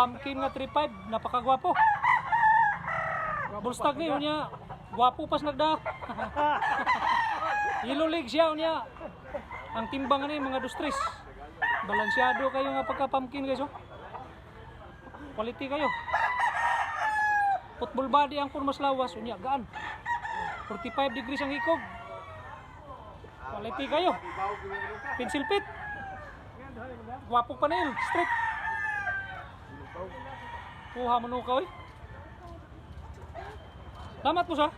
pumpkin nga 3-5, napakagwapo. Bullstag ni unya, gwapo pas nagda. Yellow leg siya unya. Ang timbang ni mga 2-3. Balansyado kayo nga pagka pumpkin guys oh. Quality kayo. Football body ang purmas lawas unya gaan. 45 degrees ang ikog. Quality kayo. Pencil pit. Gwapo pa nail, straight. Kuha mo nuka oy. Salamat po sa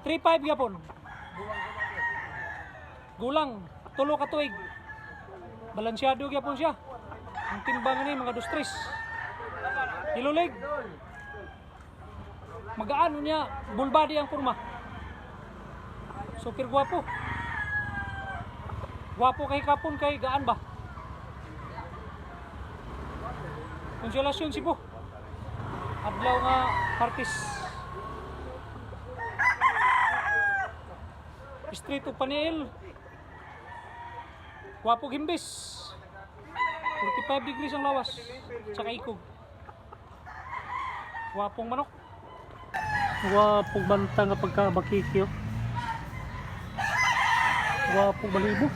3-5 gyapon. Gulang, tulo ka tuig. Balansyado gyapon siya. Ang timbang ni mga 2-3. Yellow leg. Magaan niya, bull body ang purma. Super gwapo. Gwapo kay kapon kay gaan ba? Konsolasyon si po. Adlaw nga partis. Street o panel. Gwapo gimbis. 45 degrees ang lawas. Tsaka ikog. Gwapong manok. Gwapong banta nga pagkabakikyo. Gwapong balibo.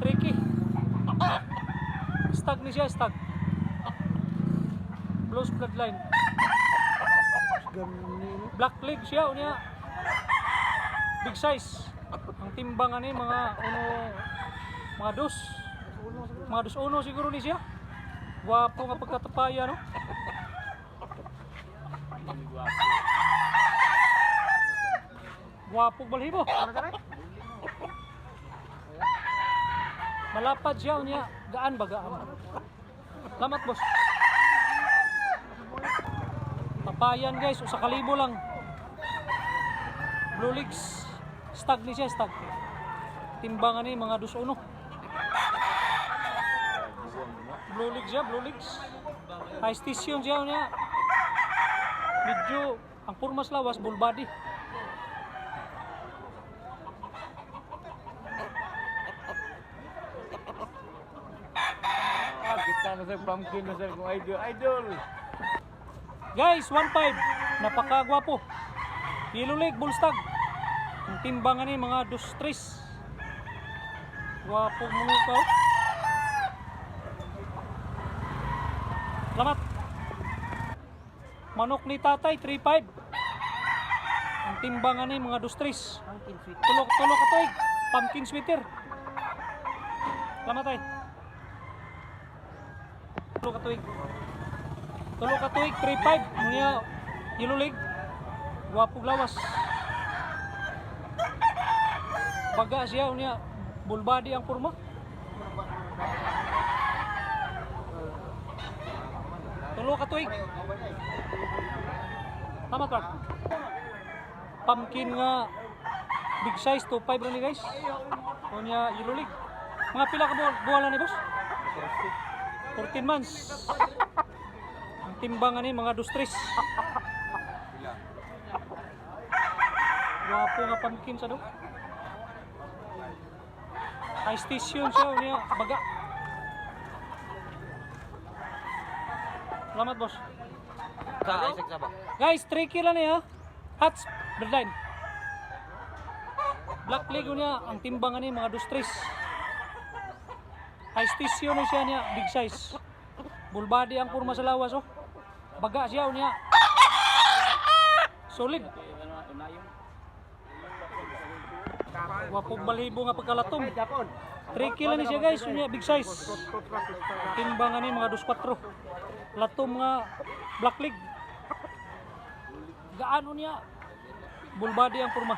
Tricky. Stag ni siya, stag. Close bloodline. Black leg siya, unya. Big size. Ang timbangan ni mga mga dos. Mga dos uno siguro ni siya. Gwapo nga pagkatapaya no. Gwapo balhibo. Malapad siya unya. Gaan ba gaan? Salamat boss. Tapayan guys, usa ka libo lang. Blue legs. Stag ni siya, stag. Timbangan ni mga 2-1. Blue legs siya, blue legs. High station siya niya. Medyo ang purmas lawas, bull body. Kita na sa pumpkin na sa kong idol. Guys, 1-5. Napakagwapo. Yellow leg, bull stag. Ang timbangan ni mga 2-3. Gwapo mo ka. Salamat. Manok ni tatay, 3-5. Ang timbangan ni mga 2-3. Tulok ka toy. Pumpkin sweater. Salamat ay. Tulok ka toy, 3-5. Munya yellow leg. Gwapo lawas. Baga siya unya bull body ang purma. Tulo ka tuig. Tama ka. Pumpkin nga big size 2-5 rin guys. Unya yellow leg. Mga pila ka buwala ni boss? 14 months. Ang timbangan ni mga 2-3. Gwapo nga pumpkin sa do. High station siya unya baga. Salamat boss. Guys, 3 kilo na ya. Hats bloodline. Black leg unya ang timbangan ni mga 2-3. High station na siya niya, big size. Bull body ang purma sa lawas oh. Baga siya unya. Solid. Wapog balhibo nga pagkalatom. 3 kilo ni siya guys, unya big size. Timbangan ni mga 2-4. Latom nga black leg. Gaano niya? Bull body ang purma.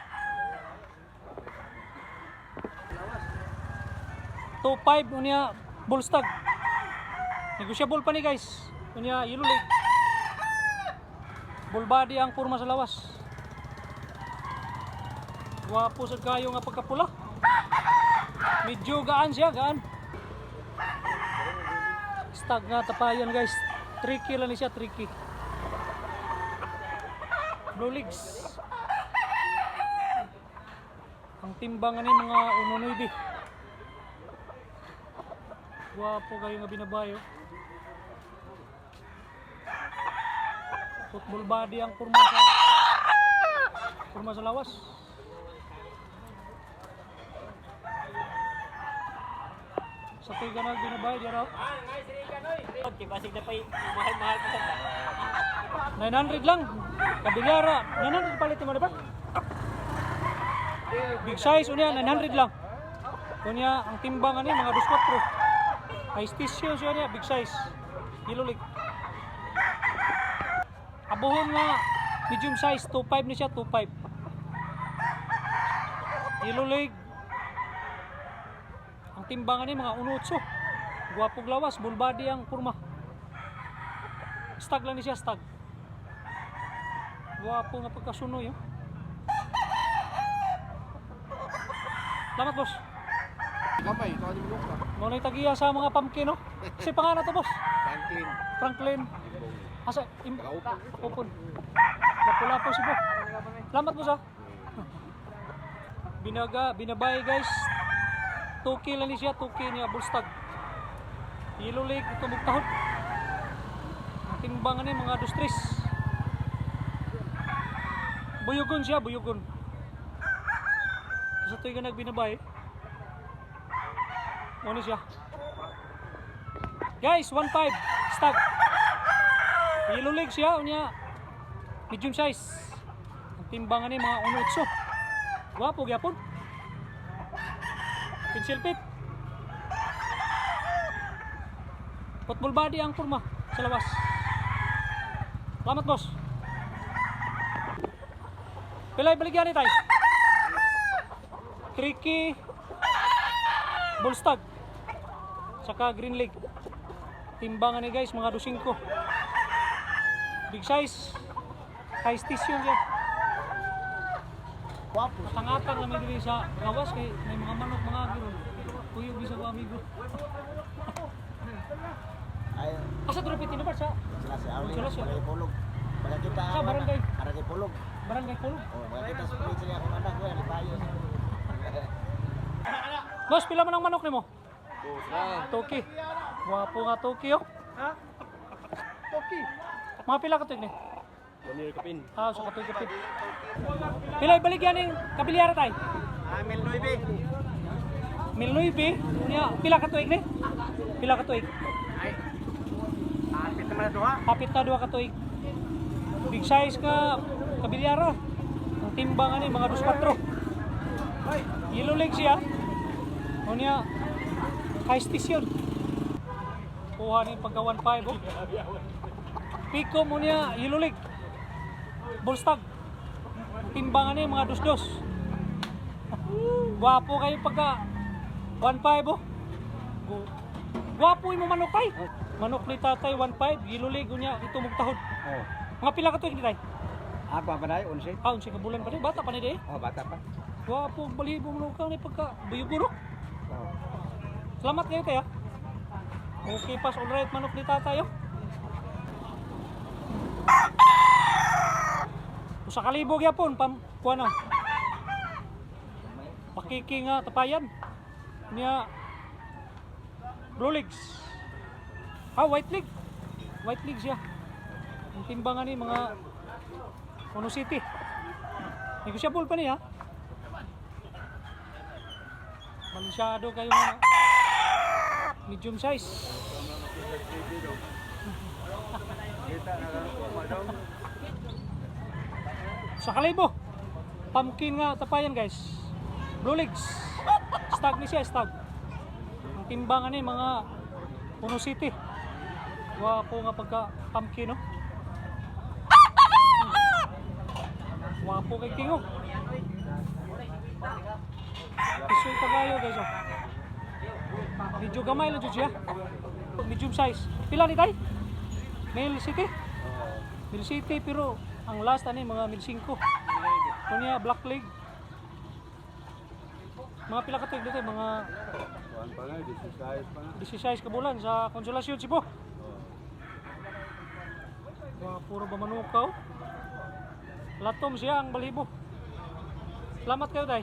2-5 unya bull stag. Negotiable pa ni guys. Unya yellow leg. Bull body ang purma sa lawas. Gwapo sa kayo nga pagkapula. Medyo gaan siya, gaan. Stag nga tapayan guys. Tricky lang ni siya, tricky. Blue Legs. Ang timbangan ni mga 1.9. Guwapo kayo nga binabayo. Football body ang kurma sa lawas. Sa tuiga na binabayo diyan raw. Basig na pa mahal-mahal pa sa 900 lang. Kabilyara, 900 palit mo dapat. Big size unya 900 lang. Unya ang timbangan ni mga 24. High station siya niya, big size. Yellow leg. Abuhon nga medium size 25 ni siya, 25. Yellow leg. Ang timbangan ni mga 1.8. Guwapog lawas, bull body ang kurma. Stag lang ni siya, stag. Guwapo nga pagkasunoy. Oh. Salamat, boss. Gamay, ito ang bulok ka. Muna tagiya sa mga pumpkin, no? Kasi pangalan to, boss. Franklin. Franklin. Asa, upon. Napula po si boss. Salamat, boss, ha. Binabay, guys. 2K lang ni siya, 2K niya, bullstag. Yellow leg, ito magtahod. Ang timbangan niya, mga 2-3. Buyugon siya, buyugon. Sa tuwing ka nagbinabay, ano siya? Guys, 1.5 stag. Yellow leg siya, unya medium size. Ang timbangan niya, mga 1.8. Guwapo, gyapon. Pencil pit. Football body ang kurma sa lawas. Salamat, boss. Pilay baligyan ni tayo. Tricky bullstag saka green leg. Timbangan ni guys mga 25. Big size. High station siya. Wapo. Tangatang namin dili sa gawas kay may mga manok mga agiro. Kuyog bisa ko amigo. Ay, Asa trophy tinubar sa sila si Arlene, Sila siya. barangay Pulog. Baka kita Sa barangay? Barangay Pulog. Barangay Pulog. Oh, baka kita sa pulit sila akong anak ko, yan, tayo. Boss, pila man ang manok nimo? Tusra. Toki. Wapo nga Toki, oh. Ha? Toki. Mga pila ka ni? Bonir Kapin. Ah, sa katoy kapit. Pila ibalik yan yung kabilyara tay? Amil Nuibe. 1,900. Nya pila ka tuig ni? Pila ka tuig? Ay, apit naman na doha. Kapit na 2 ka tuig. Big size ka kabilyara. Ang timbangan ni mga 24. Yellow leg siya. Unya high station. Kuha ni pagka 1.5 oh. Pico mo niya yellow leg. Bullstag. Timbangan ni mga 2.2. Guwapo kayo pagka 1.5 oh. Guwapo mo manok tay. Manok ni tatay 1.5, yellow leg unya ito magtahod. Oh. Mga pila ka tuig ni tay? Ako pa dai 11. Ah, unsa ka bulan pa ni bata pa ni di. Oh, bata pa. Guwapo balibo mo ka ni pagka buyugo no. Oh. Salamat kayo tay ha. Okay pas all right manok ni tatay oh. Usa ka libo gyapon pam kuha na. Pakiki nga tapayan. Niya blue legs. Ah, white leg. White leg siya. Ang timbangan ni mga Ono City. Negosyable pa niya. Masyado kayo mga medium size. Sa kalibo. Pumpkin nga tapayan guys. Blue legs. Stag ni siya, stag. Ang timbangan ni mga Ono City. Wapo nga pagka pumpkin no. Wapo kay tingog. Isoy pagayo guys oh. Medyo gamay lang jud siya. Medium size. Pila ni tay? Male City. Male City pero ang last ani mga 1,500. Kunya black leg. Mga pila ka tuig dito mga Kuan pa nga, 16 pa nga. 16 ka bulan sa Konsolasyon Cebu. Puro ba manukaw? Latom siya ang balibo. Salamat kayo, day.